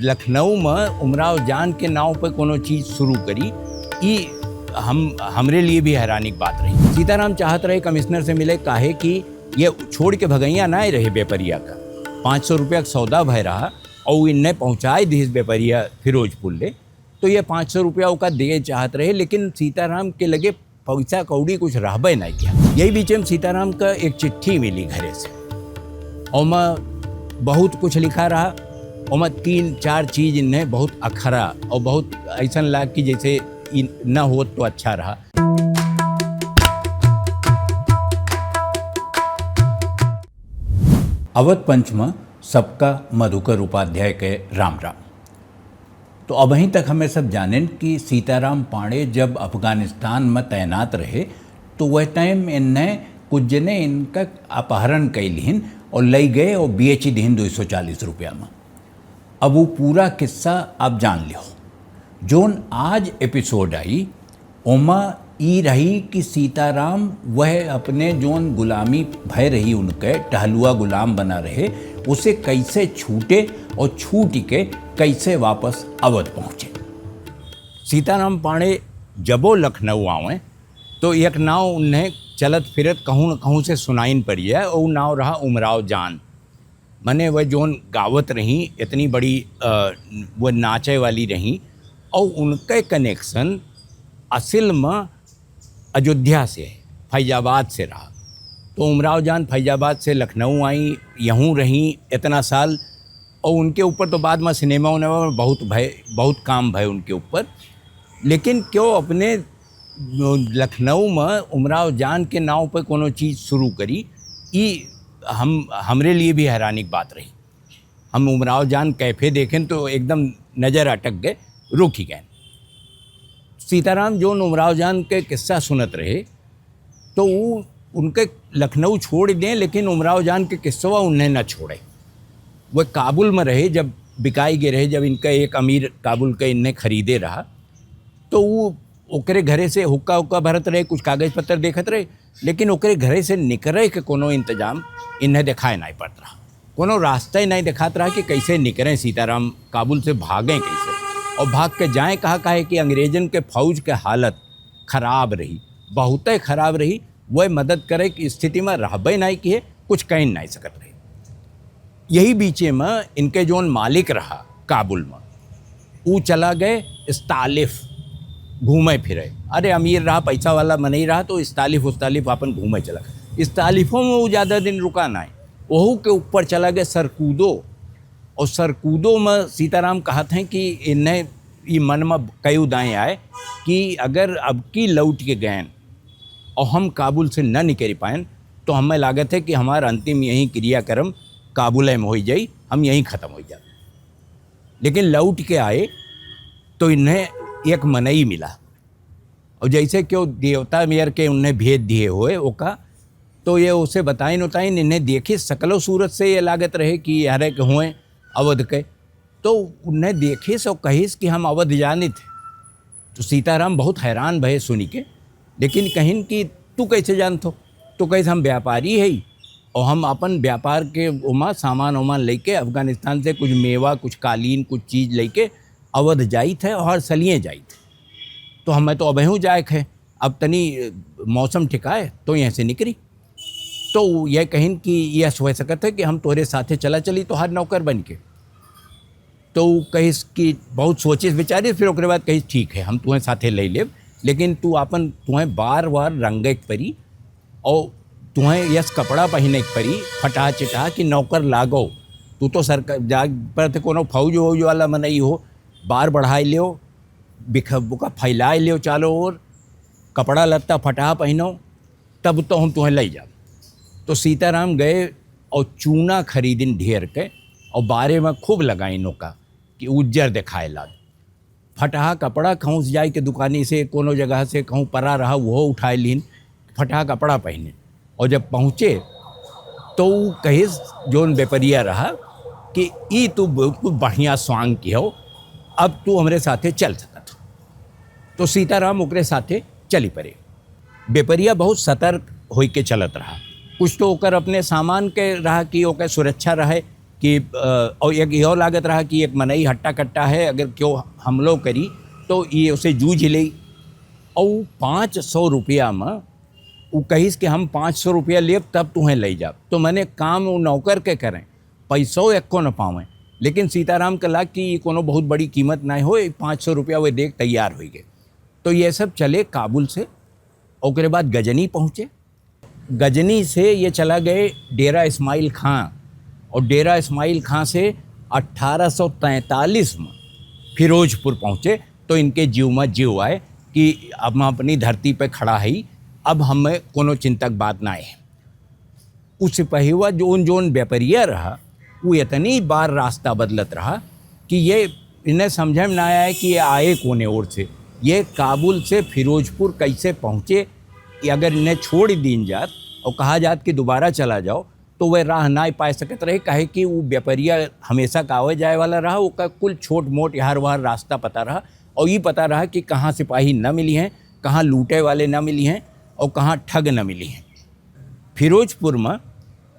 लखनऊ में उमराव जान के नाव पे कोनो चीज़ शुरू करी, ई हमरे लिए भी हैरानी की बात रही। सीताराम चाहत रहे कमिश्नर से मिले, काहे कि ये छोड़ के भगैया ना रहे बेपरिया का। 500 रुपया का सौदा भय रहा और इन्हें पहुँचाए दी बेपरिया फिरोजपुर ले, तो ये 500 रुपया का दे चाहत रहे, लेकिन सीताराम के लगे पैसा कौड़ी कुछ रहबे नहीं किया। यही बीच में सीताराम का एक चिट्ठी मिली घरे से, और मैं बहुत कुछ लिखा रहा, और मैं 3-4 चीज़ इन्हें बहुत अखरा और बहुत ऐसा लगा कि जैसे न हो तो अच्छा रहा। अवध पंच में सबका मधुकर उपाध्याय के राम राम। तो अभी तक हमें सब जानें कि सीताराम पांडे जब अफगानिस्तान में तैनात रहे तो वह टाइम इन्हें कुछ जने इनका अपहरण कैलिन और ले गए और बेच दीन 240 रुपया में। अब वो पूरा किस्सा आप जान लियो। जोन आज एपिसोड आई ओमा ई रही कि सीताराम वह अपने जोन गुलामी भय रही उनके टहलुआ गुलाम बना रहे, उसे कैसे छूटे और छूट के कैसे वापस अवध पहुँचे। सीताराम पांडे जबो लखनऊ आवे तो एक नाव उन्हें चलत फिरत कहूँ न कहूँ से सुनाइन पड़ी है, और नाव रहा उमराव जान। मने वह जोन गावत रही इतनी बड़ी वो नाचे वाली रही, और उनके कनेक्शन असल में अयोध्या से फैजाबाद से रहा। तो उमराव जान फैजाबाद से लखनऊ आई, यूँ रही इतना साल, और उनके ऊपर तो बाद में सिनेमा में बहुत काम भय उनके ऊपर। लेकिन क्यों अपने लखनऊ में उमराव जान के नाव पे कोनो चीज़ शुरू करी, ई हमरे लिए भी हैरानी की बात रही। हम उमराव जान कैफ़े देखें तो एकदम नज़र अटक गए, रुक ही गए। सीताराम जो उमराव जान के किस्सा सुनत रहे तो वो उनके लखनऊ छोड़ दें, लेकिन उमराव जान के किस्सा उन्हें न छोड़े। वह काबुल में रहे, जब बिकाई गए रहे, जब इनका एक अमीर काबुल का इन्हें खरीदे रहा, तो वो ओकरे घरे से हुक्का भरत रहे, कुछ कागज़ पत्र देखत रहे, लेकिन ओकरे घरे से निकले के कोनो इंतजाम इन्हें दिखाए नहीं पड़त रहा। कोनो रास्ता ही नहीं दिखात रहा कि कैसे निकलें सीताराम, काबुल से भागें कैसे, और भाग के जाएँ कहा है कि अंग्रेजन के फौज के हालत ख़राब रही, बहुत ख़राब रही। वह मदद करे कि स्थिति में रहबे नहीं किए, कुछ कह नहीं सकत रही। यही बीचे में इनके जोन मालिक रहा काबुल में, वो चला गए इस्तालिफ घूमे फिरे। अरे अमीर रहा, पैसा वाला में नहीं रहा, तो इस्तालिफ अपन घूमे चला गया। इस्तालिफों में वो ज़्यादा दिन रुका नहीं, वहू के ऊपर चला गया सरकूदो, और सरकूदो में सीताराम कहते हैं कि इन्हें ये मन में कई उदाएँ आए कि अगर अब की लौट के गए और हम काबुल से न निकल पाएँ तो हमें लागत है कि हमारा अंतिम यही क्रियाक्रम काबुल में हो जाए, हम यहीं ख़त्म हो जाए। लेकिन लौट के आए तो इन्हें एक मनई मिला, और जैसे क्यों देवता मेयर के उन्हें भेज दिए हुए ओका, तो ये उसे बताइन इन्हें देखी सकलो सूरत से ये लागत रहे कि यार के हुए अवध के, तो उन्हें देखे सो कहिस कि हम अवध जाने थे। तो सीताराम बहुत हैरान भये सुनी के, लेकिन कहिन कि तू कैसे जानतो? तो कैसे हम व्यापारी है, और हम अपन व्यापार के उमा सामान उमान लेके अफगानिस्तान से कुछ मेवा, कुछ कालीन, कुछ चीज़ लेके अवध जाई थे और सलिए जाई थे। तो हमें तो अबहू जाए थे, अब तनी मौसम ठिकाए तो यहाँ से निकली। तो यह कहिन कि यह सोच सकते है कि हम तोरे साथे चला चली तो हर नौकर बन के। तो कहिस कि बहुत सोचिस विचारिस, फिर ओकरे बाद कहिस ठीक है हम तुम्हें साथे ले लेब, लेकिन तू अपन तुम्हें बार रंगे के परी, और तुम्हें यस कपड़ा पहने के परी फटा चिटा कि नौकर लागो। तू तो सरकार जाग पर थे कोनो फौज वौज वाला में नहीं हो, बार बढ़ाई लियो, बिखा फैलाए लियो चारों ओर, कपड़ा लत्ता फटा पहनो, तब तो हम तुम्हें ले जाओ। तो सीताराम गए और चूना खरीदिन ढेर के, और बारे में खूब लगाई नौका कि उज्जर दिखाए लाग। फटा कपड़ा कहूँ से जाए के दुकानी से कोनो जगह से कहूँ परा रहा वो उठाए लीन, फटा कपड़ा पहने। और जब पहुँचे तो कहिस जोन बेपरिया रहा कि ई तू बिल्कुल बढ़िया स्वांग की हो, अब तू हमारे साथे चल सकत। तो सीताराम ओकरे साथे चली पड़े। बेपरिया बहुत सतर्क हो के चलत रहा, कुछ तो ओकर अपने सामान के रहा कि ओकर सुरक्षा रहे कि और एक इहो लागत रहा कि एक मनई हट्टा कट्टा है, अगर क्यों हमलो करी तो ये उसे जूझ ले। और 500 रुपया में वो कहिस कि हम 500 रुपया लेब तब तुम्हें ले जाब। तो मैंने काम वो नौकर के करें, पैसों एको न पावें, लेकिन सीताराम के लाग कि कोनो बहुत बड़ी कीमत ना हो, 500 रुपया वे देख तैयार हो गए। तो ये सब चले काबुल से, और बाद गजनी पहुँचे। गजनी से ये चला गए डेरा इस्माइल खां, और डेरा इस्माइल खां से 1843 में फिरोजपुर पहुँचे। तो इनके जीव में जीव आए कि अब हम अपनी धरती पे खड़ा है, अब हमें कोनो चिंतक बात ना है। उस सिपहिवा जोन व्यापारिया रहा वो इतनी बार रास्ता बदलत रहा कि ये इन्हें समझ में ना आया कि ये आए कोने ओर से, ये काबुल से फिरोजपुर कैसे पहुँचे। अगर इन्हें छोड़ दीन जात और कहा जात कि दोबारा चला जाओ तो वह राह ना पाए सकत रहे, काहे कि वो व्यापारिया हमेशा कावे जाए वाला रहा, उसका कुल छोट मोट यहाँ वहाँ रास्ता पता रहा। और ये पता रहा कि कहाँ सिपाही न मिली हैं, कहाँ लूटे वाले न मिली हैं, और कहाँ ठग न मिली हैं। फिरोजपुर में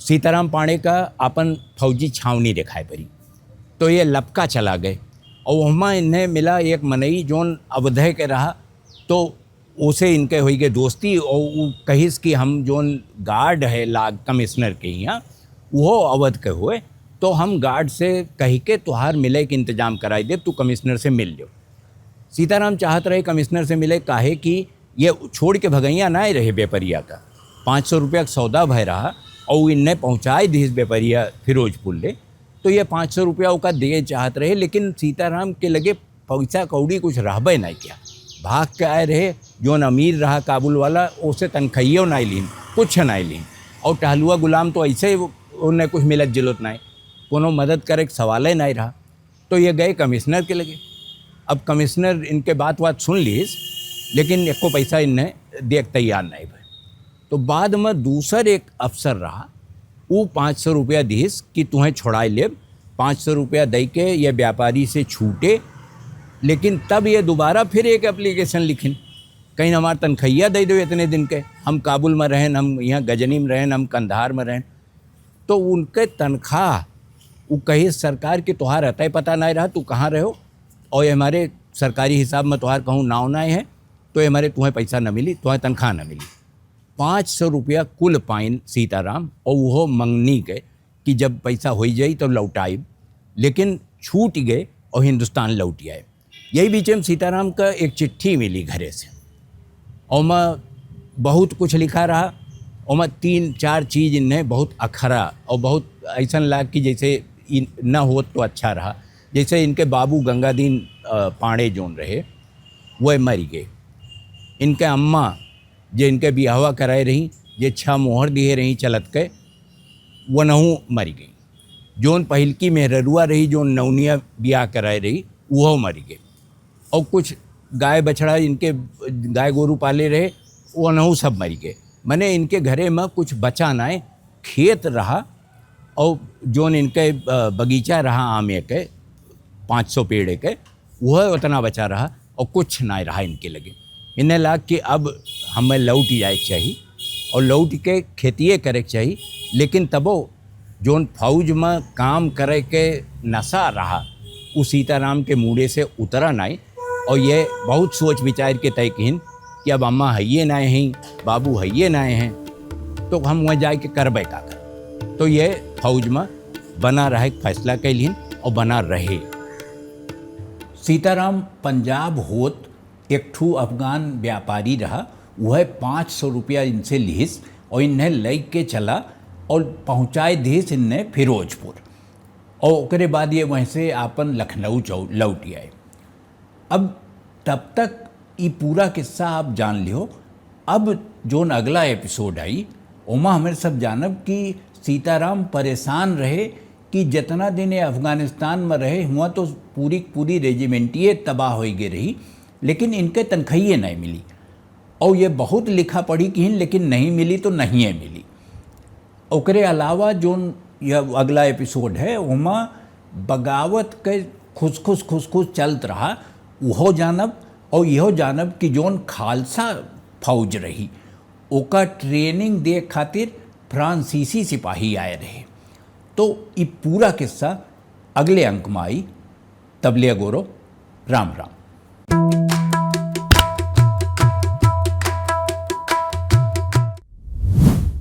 सीताराम पांडे का अपन फौजी छावनी दिखाई पड़ी। तो ये लपका चला गए, और वहाँ इन्हें मिला एक मनई जोन अवधय के रहा। तो उसे इनके हुई गए दोस्ती, और वो कहिस कि हम जोन गार्ड है लाग कमिश्नर के यहाँ वो अवध के हुए, तो हम गार्ड से कही के तुहार मिले के इंतजाम कराई दे, तू कमिश्नर से मिल लो। सीताराम चाहत रहे कमिश्नर से मिले, काहे कि ये छोड़ के भगैया ना ही रहे व्यापारिया का। 500 रुपया का सौदा भय रहा, और इन्हें पहुँचाए दिस व्यापारिया फिरोजपुर ले। तो ये 500 रुपया का दे चाहत रहे, लेकिन सीताराम के लगे पैसा कौड़ी कुछ रहबे नहीं किया। भाग के आए रहे, जोन अमीर रहा काबुल वाला उसे तनख्वाहियों नहीं लीन, कुछ नहीं लीन। और टहलुआ गुलाम तो ऐसे उन्हें कुछ मिलत जिलत नहीं, कोनो मदद करे सवाल ही नहीं रहा। तो ये गए कमिश्नर के लगे। अब कमिश्नर इनके बात सुन लीस, लेकिन एको पैसा इन्हें देख तैयार नहीं भाई। तो बाद में दूसर एक अफसर रहा, वो 500 रुपया दीस कि तुम्हें छोड़ाए ले। 500 रुपया दे के ये व्यापारी से छूटे, लेकिन तब ये दोबारा फिर एक एप्लीकेशन लिखिन, कहीं हमारा तनख्वाहिया दे दो इतने दिन के, हम काबुल में रहें, हम यहाँ गजनी में रहें, हम कंधार में रहें। तो उनके तनख्वाह वो कही सरकार के तोहार रहता ही पता नहीं रहा, तू कहाँ रहो, और ये हमारे सरकारी हिसाब में तोहार कहूँ नाव ना है, तो ये हमारे तुम्हें पैसा न मिली, तुम्हें तनख्वाह न मिली। 500 रुपया कुल पाइन सीताराम, और वो मंगनी गए कि जब पैसा हो जाई तो लौटाई, लेकिन छूट गए और हिंदुस्तान लौट आए। यही बीच में सीताराम का एक चिट्ठी मिली घरे से, और मैं बहुत कुछ लिखा रहा, और मैं 3-4 चीज़ इन्हें बहुत अखरा और बहुत ऐसा लगा कि जैसे न हो तो अच्छा रहा। जैसे इनके बाबू गंगादीन पांडे जोन रहे वह मर गए। इनके अम्मा जो इनके बियाहवा कराए रही, ये 6 मोहर दिए रही चलत के, वो नहू मर गई। जोन पहिलकी मेहरुआ रही, जो नवनिया ब्याह कराए रही, वो मर गए। और कुछ गाय बछड़ा इनके गाय गोरू पाले रहे, वो नहू सब मर गए। मैंने इनके घरे में कुछ बचा ना, खेत रहा, और जोन इनके बगीचा रहा आमे के 500 पेड़ के, वह उतना बचा रहा, और कुछ ना रहा इनके लगे। इन्हें लग कि अब हमें लौट जाए चाहिए, और लौट के खेतिए करे चाहिए। लेकिन तबो जोन फौज में काम करे के नशा रहा, वो सीताराम के मूड़े से उतरा नहीं, और ये बहुत सोच विचार के तय किन कि अब अम्मा है ना हैं, बाबू है ना हैं, तो हम वहाँ जाके करबे का कर। तो ये फौज में बना रहे फैसला कैलिन, और बना रहे। सीताराम पंजाब होत एक ठू अफगान व्यापारी रहा, वह 500 रुपया इनसे लिहिस, और इन्हें ले के चला और पहुँचाए दिस इन्हें फिरोजपुर, और उसके बाद ये वहीं से आपन लखनऊ लौट आए। अब तब तक ये पूरा किस्सा आप जान लियो। अब जोन अगला एपिसोड आई ओमा हमें सब जानब कि सीताराम परेशान रहे कि जितना दिन ये अफ़गानिस्तान में रहे हुआ तो पूरी रेजिमेंटिए तबाह हो गई रही, लेकिन इनके तनख्वाहिए नहीं मिली। और ये बहुत लिखा पढ़ी कि लेकिन नहीं मिली तो नहीं है मिली। ओकरे अलावा जोन यह अगला एपिसोड है वहाँ बगावत के खुस चलत रहा, वो जानब। और यहो जानब कि जोन खालसा फौज रही ओका ट्रेनिंग दे खातिर फ्रांसीसी सिपाही आए रहे। तो ये पूरा किस्सा अगले अंक में आई। तबलिया गोरो, राम राम।